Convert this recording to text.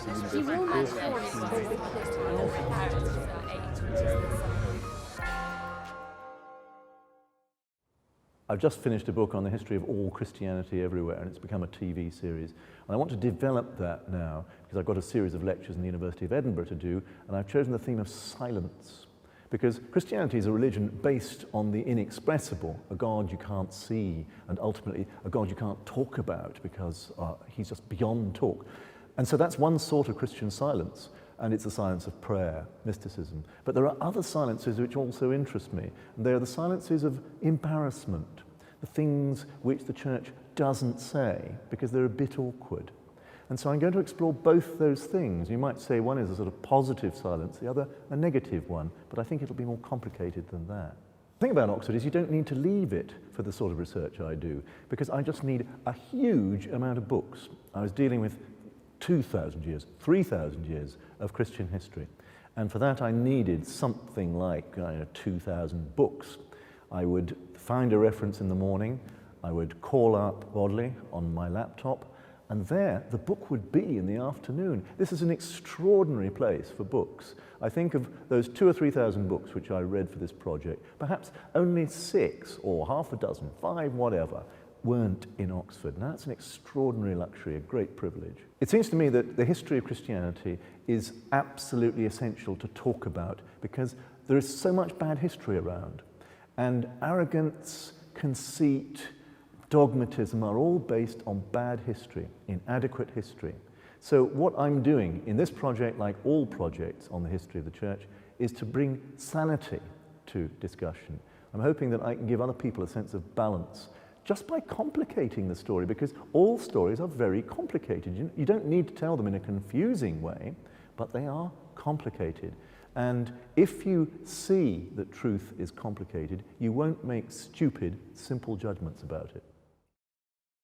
I've just finished a book on the history of all Christianity everywhere, and it's become a TV series. And I want to develop that now, because I've got a series of lectures in the University of Edinburgh to do, and I've chosen the theme of silence. Because Christianity is a religion based on the inexpressible, a God you can't see, and ultimately a God you can't talk about because he's just beyond talk. And so that's one sort of Christian silence, and it's the silence of prayer, mysticism. But there are other silences which also interest me, and they are the silences of embarrassment, the things which the church doesn't say because they're a bit awkward. And so I'm going to explore both those things. You might say one is a sort of positive silence, the other a negative one, but I think it'll be more complicated than that. The thing about Oxford is you don't need to leave it for the sort of research I do, because I just need a huge amount of books. I was dealing with 2,000 years, 3,000 years of Christian history. And for that I needed something like 2,000 books. I would find a reference in the morning, I would call up Bodley on my laptop, and there the book would be in the afternoon. This is an extraordinary place for books. I think of those 2,000 or 3,000 books which I read for this project, perhaps only 6 or half a dozen, 5, whatever, weren't in Oxford. Now that's an extraordinary luxury, a great privilege. It seems to me that the history of Christianity is absolutely essential to talk about because there is so much bad history around. And arrogance, conceit, dogmatism are all based on bad history, inadequate history. So what I'm doing in this project, like all projects on the history of the church, is to bring sanity to discussion. I'm hoping that I can give other people a sense of balance just by complicating the story, because all stories are very complicated. You don't need to tell them in a confusing way, but they are complicated. And if you see that truth is complicated, you won't make stupid, simple judgments about it.